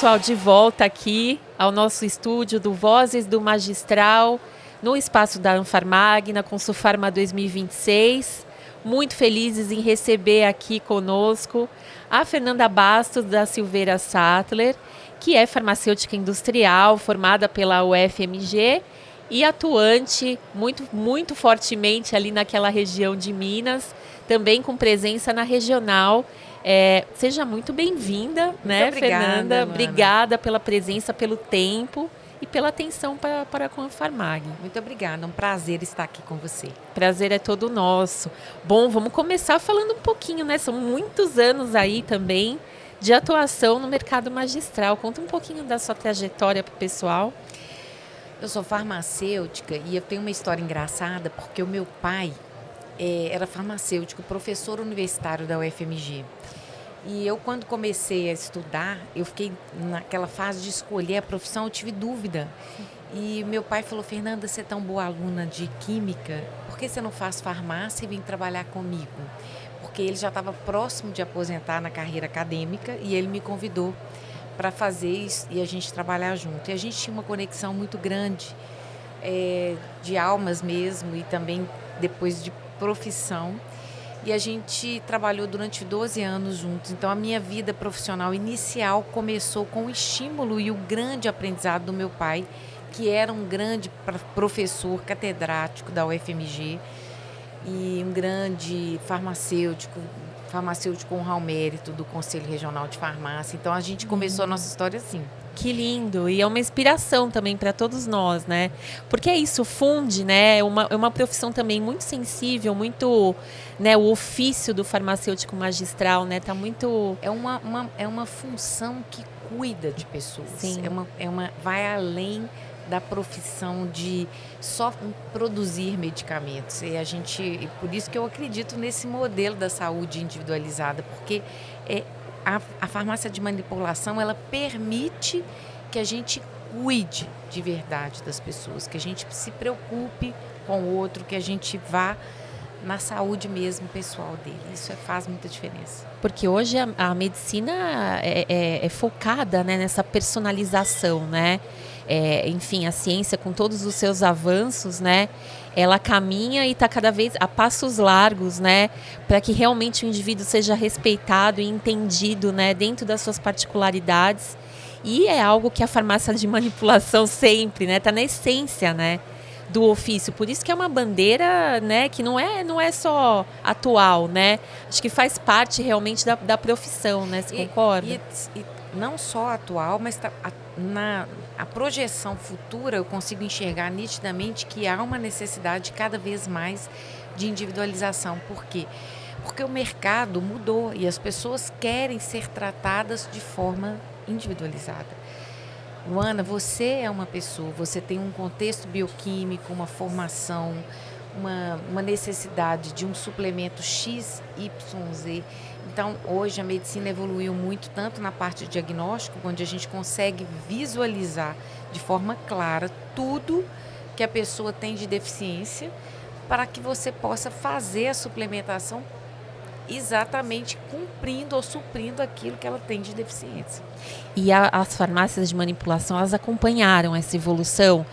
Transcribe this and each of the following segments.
pessoal, de volta aqui ao nosso estúdio do Vozes do Magistral, no espaço da Anfarmag, na Consulfarma 2026. Muito felizes em receber aqui conosco a Fernanda Bastos da Silveira Sattler, que é farmacêutica industrial, formada pela UFMG e atuante muito fortemente ali naquela região de Minas, também com presença na regional. Seja muito bem-vinda, né, obrigada, Fernanda? Luana. Obrigada pela presença, pelo tempo e pela atenção para com a Anfarmag. Muito obrigada, é um prazer estar aqui com você. Prazer é todo nosso. Bom, vamos começar falando um pouquinho, né? São muitos anos aí também de atuação no mercado magistral. Conta um pouquinho da sua trajetória para o pessoal. Eu sou farmacêutica e eu tenho uma história engraçada porque o meu pai era farmacêutico, professor universitário da UFMG. E eu, quando comecei a estudar, eu fiquei naquela fase de escolher a profissão, eu tive dúvida. E meu pai falou: Fernanda, você é tão boa aluna de química, por que você não faz farmácia e vem trabalhar comigo? Porque ele já estava próximo de aposentar na carreira acadêmica e ele me convidou para fazer isso e a gente trabalhar junto. E a gente tinha uma conexão muito grande, de almas mesmo, e também depois de profissão. E a gente trabalhou durante 12 anos juntos. Então, a minha vida profissional inicial começou com o estímulo e o grande aprendizado do meu pai, que era um grande professor catedrático da UFMG e um grande farmacêutico com honra ao mérito do Conselho Regional de Farmácia. Então, a gente começou a nossa história assim. Que lindo, e é uma inspiração também para todos nós, né? Porque é isso, funde, né? É uma profissão também muito sensível, muito, né? O ofício do farmacêutico magistral, né? Tá muito... É uma função que cuida de pessoas. Sim. Vai além da profissão de só produzir medicamentos. E por isso que eu acredito nesse modelo da saúde individualizada, porque a farmácia de manipulação, ela permite que a gente cuide de verdade das pessoas, que a gente se preocupe com o outro, que a gente vá na saúde mesmo pessoal dele. Isso faz muita diferença. Porque hoje a medicina é focada, né, nessa personalização, né? Enfim, a ciência, com todos os seus avanços, né, ela caminha e está cada vez a passos largos, né, para que realmente o indivíduo seja respeitado e entendido, né, dentro das suas particularidades. E é algo que a farmácia de manipulação sempre, né, está na essência, né, do ofício. Por isso que é uma bandeira, né, que não é só atual, né, acho que faz parte realmente da profissão, né, você concorda? E não só atual, mas na projeção futura eu consigo enxergar nitidamente que há uma necessidade cada vez mais de individualização. Por quê? Porque o mercado mudou e as pessoas querem ser tratadas de forma individualizada. Luana, você é uma pessoa, você tem um contexto bioquímico, uma formação, uma necessidade de um suplemento X, Y, Z. Então, hoje a medicina evoluiu muito, tanto na parte de diagnóstico, onde a gente consegue visualizar de forma clara tudo que a pessoa tem de deficiência, para que você possa fazer a suplementação exatamente cumprindo ou suprindo aquilo que ela tem de deficiência. E as farmácias de manipulação, elas acompanharam essa evolução,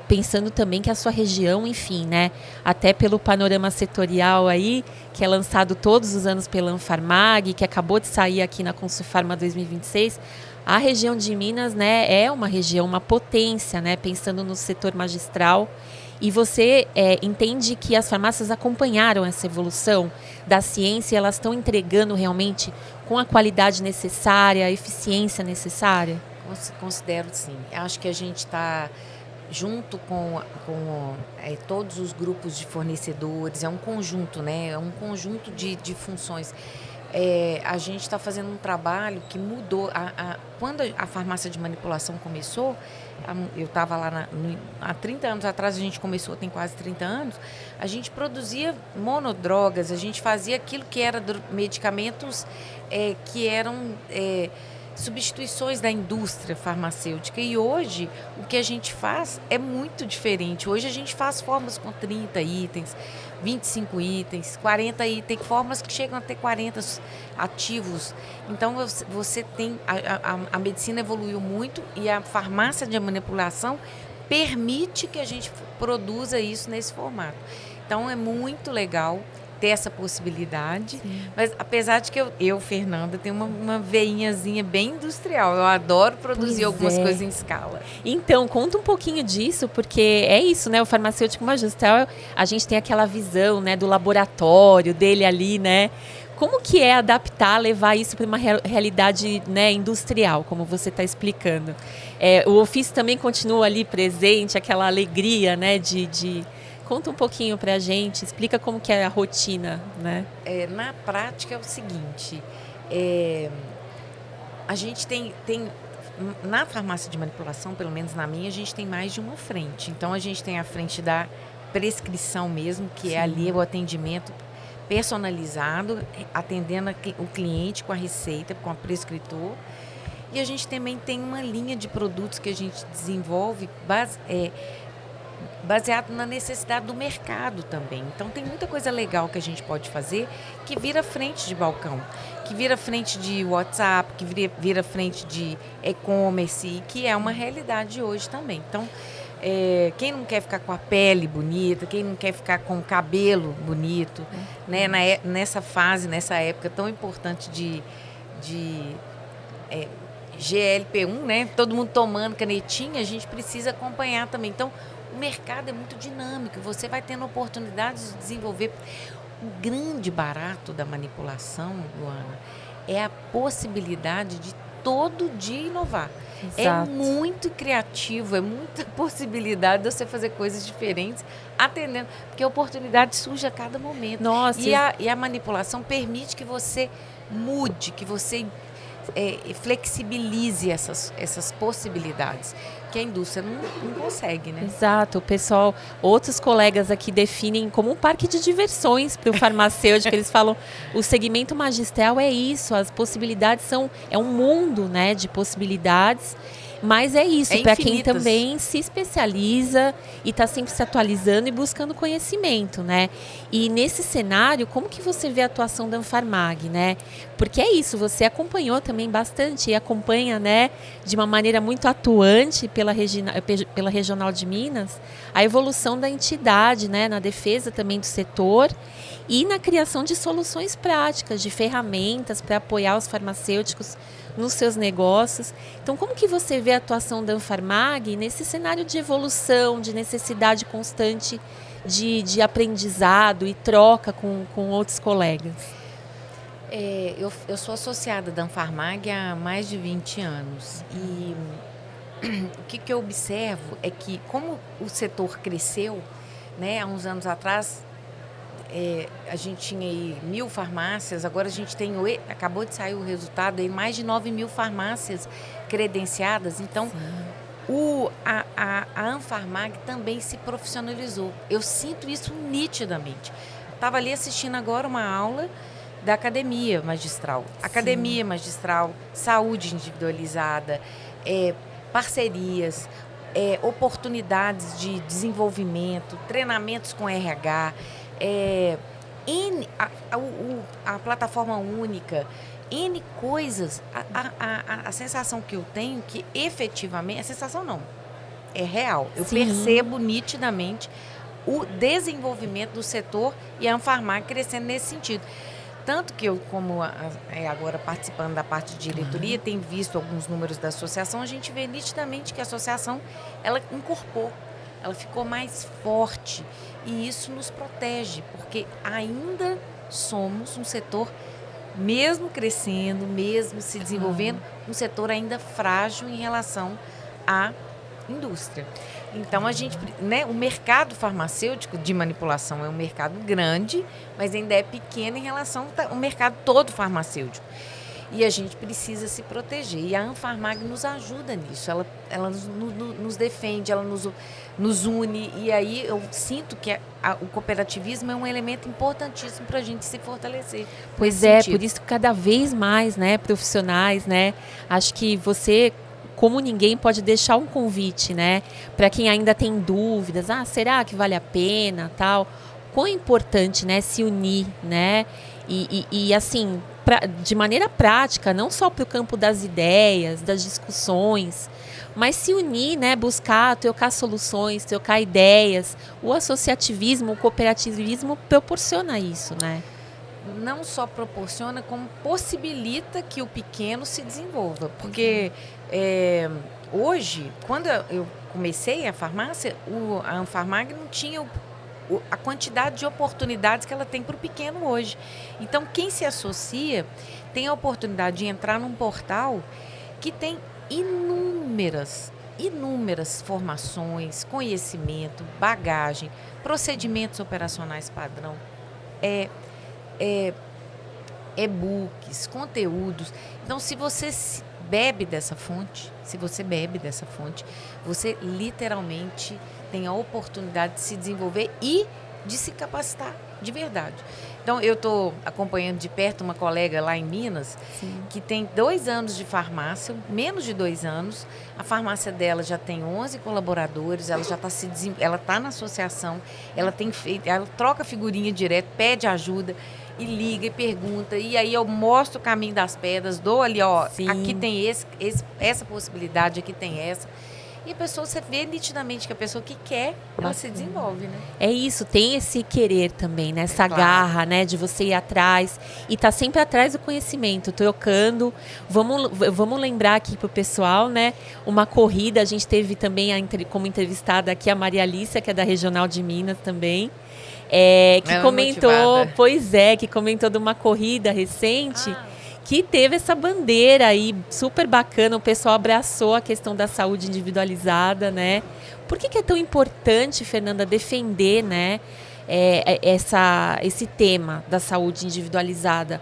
pensando também que a sua região, enfim, né, até pelo panorama setorial aí, que é lançado todos os anos pela Anfarmag, que acabou de sair aqui na Consulfarma 2026, a região de Minas, né, é uma região, uma potência, né, pensando no setor magistral. E você entende que as farmácias acompanharam essa evolução da ciência e elas estão entregando realmente com a qualidade necessária, a eficiência necessária? Considero sim. Acho que a gente está junto com todos os grupos de fornecedores, é um conjunto, né? É um conjunto de funções. A gente está fazendo um trabalho que mudou. Quando a farmácia de manipulação começou, eu estava lá há 30 anos atrás, a gente começou, tem quase 30 anos, a gente produzia monodrogas, a gente fazia aquilo que era medicamentos que eram substituições da indústria farmacêutica. E hoje, o que a gente faz é muito diferente. Hoje a gente faz formas com 30 itens, 25 itens, 40 itens, formas que chegam a ter 40 ativos. Então, você tem... A medicina evoluiu muito e a farmácia de manipulação permite que a gente produza isso nesse formato. Então, é muito legal ter essa possibilidade. Sim. Mas apesar de que eu, Fernanda, tenho uma veinhazinha bem industrial. Eu adoro produzir algumas coisas em escala. Então, conta um pouquinho disso, porque é isso, né? O farmacêutico magistral, a gente tem aquela visão, né, do laboratório dele ali, né? Como que é adaptar, levar isso para uma realidade, né, industrial, como você está explicando? O ofício também continua ali presente, aquela alegria, né, de... Conta um pouquinho para a gente, explica como que é a rotina, né? Na prática é o seguinte, a gente tem, na farmácia de manipulação, pelo menos na minha, a gente tem mais de uma frente. Então, a gente tem a frente da prescrição mesmo, que Sim. é ali o atendimento personalizado, atendendo o cliente com a receita, com o prescritor. E a gente também tem uma linha de produtos que a gente desenvolve baseado na necessidade do mercado também. Então, tem muita coisa legal que a gente pode fazer que vira frente de balcão, que vira frente de WhatsApp, que vira frente de e-commerce, que é uma realidade hoje também. Então, quem não quer ficar com a pele bonita, quem não quer ficar com o cabelo bonito, né? Nessa fase, nessa época tão importante de GLP-1, né? Todo mundo tomando canetinha, a gente precisa acompanhar também. Então, o mercado é muito dinâmico, você vai tendo oportunidades de desenvolver. O grande barato da manipulação, Luana, é a possibilidade de todo dia inovar. Exato. É muito criativo, é muita possibilidade de você fazer coisas diferentes, atendendo, porque a oportunidade surge a cada momento. Nossa. E a manipulação permite que você mude, que você flexibilize essas possibilidades que a indústria não consegue, né? Exato. O pessoal, outros colegas aqui definem como um parque de diversões para o farmacêutico. Eles falam, o segmento magistral é isso, as possibilidades é um mundo, né, de possibilidades. Mas é isso, para quem também se especializa e está sempre se atualizando e buscando conhecimento, né? E nesse cenário, como que você vê a atuação da Anfarmag, né? Porque é isso, você acompanhou também bastante e acompanha, né, de uma maneira muito atuante pela Regional de Minas, a evolução da entidade, né, na defesa também do setor e na criação de soluções práticas, de ferramentas para apoiar os farmacêuticos nos seus negócios. Então, como que você vê a atuação da Anfarmag nesse cenário de evolução, de necessidade constante de aprendizado e troca com outros colegas? Eu sou associada da Anfarmag há mais de 20 anos e o que eu observo é que, como o setor cresceu, né, há uns anos atrás, a gente tinha aí 1.000 farmácias, agora a gente tem, acabou de sair o resultado, aí mais de 9.000 farmácias credenciadas. Então, a Anfarmag também se profissionalizou. Eu sinto isso nitidamente. Estava ali assistindo agora uma aula da Academia Magistral. Academia Magistral, saúde individualizada, parcerias, oportunidades de desenvolvimento, treinamentos com RH, a plataforma única, N coisas. A sensação que eu tenho que efetivamente, a sensação não, é real. Eu percebo nitidamente o desenvolvimento do setor e a Anfarmag crescendo nesse sentido. Tanto que eu, como agora participando da parte de diretoria, tenho visto alguns números da associação, a gente vê nitidamente que a associação, ela incorporou, ela ficou mais forte e isso nos protege, porque ainda somos um setor, mesmo crescendo, mesmo se desenvolvendo, um setor ainda frágil em relação à indústria. Então, a gente, né, o mercado farmacêutico de manipulação é um mercado grande, mas ainda é pequeno em relação ao mercado todo farmacêutico. E a gente precisa se proteger. E a Anfarmag nos ajuda nisso. Ela nos defende, ela nos une. E aí eu sinto que o cooperativismo é um elemento importantíssimo para a gente se fortalecer. Pois é, por isso cada vez mais, né, profissionais, né? Acho que você, como ninguém, pode deixar um convite, né, para quem ainda tem dúvidas. Será que vale a pena, tal? Quão importante, né, se unir, né? E assim, de maneira prática, não só para o campo das ideias, das discussões, mas se unir, né, buscar, trocar soluções, trocar ideias. O associativismo, o cooperativismo proporciona isso, né? Não só proporciona, como possibilita que o pequeno se desenvolva. Porque hoje, quando eu comecei a farmácia, a Anfarmag não tinha a quantidade de oportunidades que ela tem para o pequeno hoje. Então, quem se associa tem a oportunidade de entrar num portal que tem inúmeras formações, conhecimento, bagagem, procedimentos operacionais padrão, e-books, conteúdos. Então, se você bebe dessa fonte, você literalmente tem a oportunidade de se desenvolver e de se capacitar de verdade. Então, eu estou acompanhando de perto uma colega lá em Minas, sim, que tem 2 anos de farmácia, menos de 2 anos. A farmácia dela já tem 11 colaboradores, ela já ela está na associação, ela troca figurinha direto, pede ajuda e liga e pergunta. E aí eu mostro o caminho das pedras, dou ali, ó, sim, aqui tem essa possibilidade, aqui tem essa. E a pessoa, você vê nitidamente que a pessoa que quer, ela se desenvolve, né? É isso, tem esse querer também, né? Essa garra, né? De você ir atrás e tá sempre atrás do conhecimento, trocando. Vamos lembrar aqui pro pessoal, né? Uma corrida, a gente teve também como entrevistada aqui a Maria Alicia, que é da Regional de Minas também. Que comentou, motivada. Pois é, que comentou de uma corrida recente, que teve essa bandeira aí super bacana, o pessoal abraçou a questão da saúde individualizada, né? Por que é tão importante, Fernanda, defender, né, esse tema da saúde individualizada?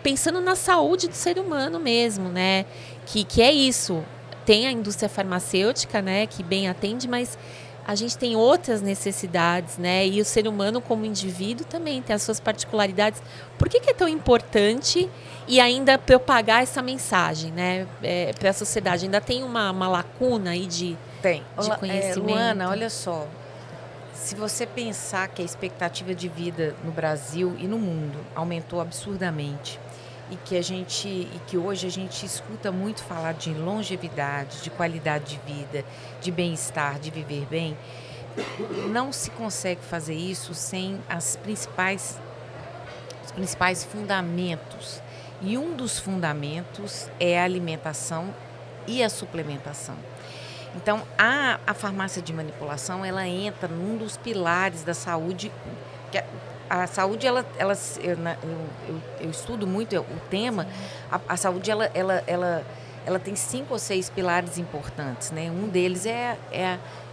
Pensando na saúde do ser humano mesmo, né? Que é isso, tem a indústria farmacêutica, né, que bem atende, mas a gente tem outras necessidades, né? E o ser humano como indivíduo também tem as suas particularidades. Por que é tão importante e ainda propagar essa mensagem, né, para a sociedade? Ainda tem uma lacuna aí de conhecimento? Luana, olha só. Se você pensar que a expectativa de vida no Brasil e no mundo aumentou absurdamente e que hoje a gente escuta muito falar de longevidade, de qualidade de vida, de bem-estar, de viver bem, não se consegue fazer isso sem os principais fundamentos. E um dos fundamentos é a alimentação e a suplementação. Então, a farmácia de manipulação, ela entra num dos pilares da saúde. A saúde, eu estudo muito o tema. A saúde, ela tem 5 ou 6 pilares importantes, né? Um deles é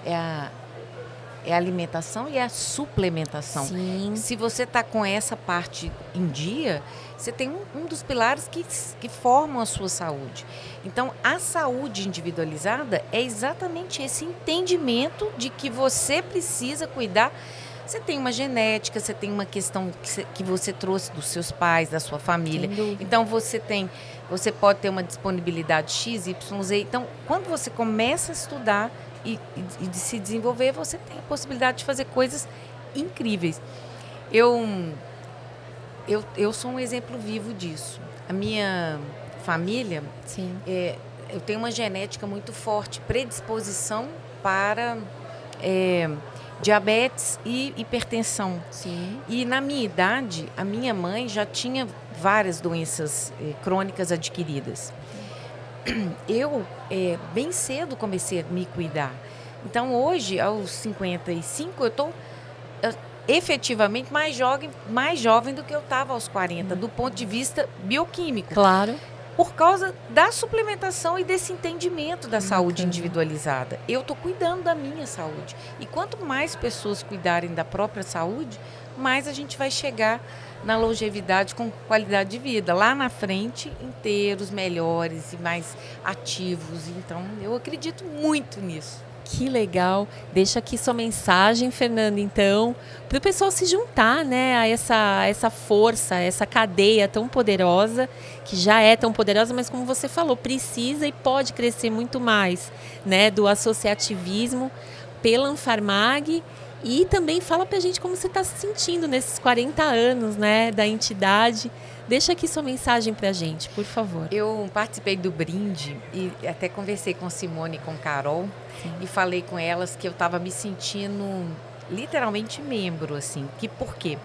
a alimentação e a suplementação. Sim. Se você está com essa parte em dia, você tem um dos pilares que formam a sua saúde. Então, a saúde individualizada é exatamente esse entendimento de que você precisa cuidar. Você tem uma genética, você tem uma questão que você trouxe dos seus pais, da sua família. Então, você pode ter uma disponibilidade X, Y, Z. Então, quando você começa a estudar e de se desenvolver, você tem a possibilidade de fazer coisas incríveis. Eu sou um exemplo vivo disso. A minha família, sim, eu tenho uma genética muito forte, predisposição para diabetes e hipertensão. Sim. E na minha idade, a minha mãe já tinha várias doenças crônicas adquiridas. Eu, bem cedo, comecei a me cuidar. Então, hoje, aos 55, eu estou efetivamente mais jovem do que eu estava aos 40, do ponto de vista bioquímico. Claro. por causa da suplementação e desse entendimento da saúde individualizada. Eu estou cuidando da minha saúde. E quanto mais pessoas cuidarem da própria saúde, mais a gente vai chegar na longevidade com qualidade de vida. Lá na frente, inteiros, melhores e mais ativos. Então, eu acredito muito nisso. Que legal. Deixa aqui sua mensagem, Fernanda, então, para o pessoal se juntar, né, a essa força, essa cadeia tão poderosa, que já é tão poderosa, mas como você falou, precisa e pode crescer muito mais, né, do associativismo pela Anfarmag. E também fala pra gente como você está se sentindo nesses 40 anos, né, da entidade. Deixa aqui sua mensagem pra gente, por favor. Eu participei do brinde e até conversei com Simone e com Carol. Sim. E falei com elas que eu estava me sentindo literalmente membro, assim. Por quê?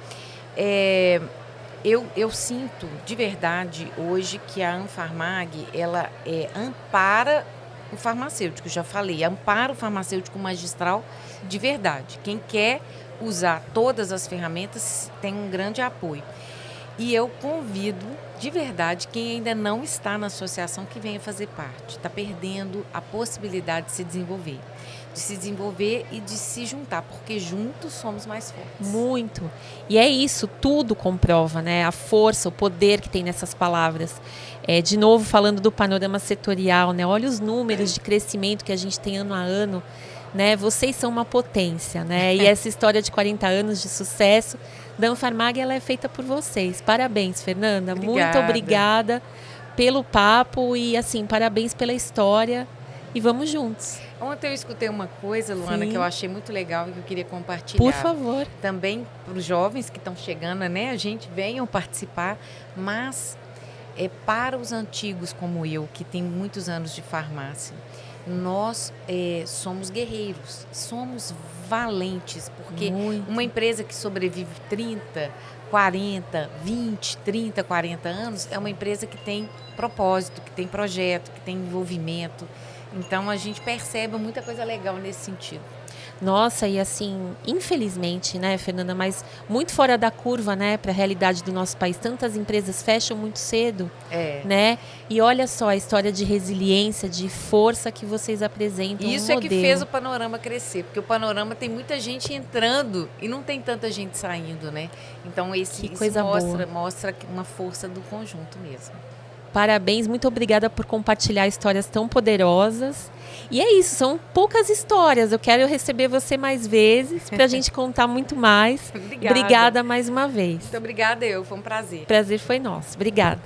Eu sinto de verdade hoje que a Anfarmag, ela ampara o farmacêutico, já falei, ampara o farmacêutico magistral de verdade. Quem quer usar todas as ferramentas tem um grande apoio. E eu convido, de verdade, quem ainda não está na associação que venha fazer parte. Está perdendo a possibilidade de se desenvolver. E de se juntar, porque juntos somos mais fortes. Muito. E é isso, tudo comprova, né? A força, o poder que tem nessas palavras. De novo, falando do panorama setorial, né? Olha os números de crescimento que a gente tem ano a ano. Né? Vocês são uma potência, né? E essa história de 40 anos de sucesso da Anfarmag, ela é feita por vocês. Parabéns, Fernanda. Obrigada. Muito obrigada pelo papo e, assim, parabéns pela história. E vamos juntos. Ontem eu escutei uma coisa, Luana, Sim. que eu achei muito legal e que eu queria compartilhar. Por favor. Também para os jovens que estão chegando, né? A gente venham participar, mas para os antigos como eu, que tem muitos anos de farmácia, nós somos guerreiros, somos valentes, porque uma empresa que sobrevive 30, 40, 20, 30, 40 anos é uma empresa que tem propósito, que tem projeto, que tem envolvimento. Então, a gente percebe muita coisa legal nesse sentido. Nossa, e assim, infelizmente, né, Fernanda, mas muito fora da curva, né, para a realidade do nosso país. Tantas empresas fecham muito cedo, né? E olha só a história de resiliência, de força que vocês apresentam. Isso é que fez o Panorama crescer, porque o Panorama tem muita gente entrando e não tem tanta gente saindo, né? Então, isso mostra uma força do conjunto mesmo. Parabéns, muito obrigada por compartilhar histórias tão poderosas. E é isso, são poucas histórias. Eu quero receber você mais vezes para a gente contar muito mais. Obrigada mais uma vez. Muito obrigada, foi um prazer. Prazer foi nosso. Obrigada.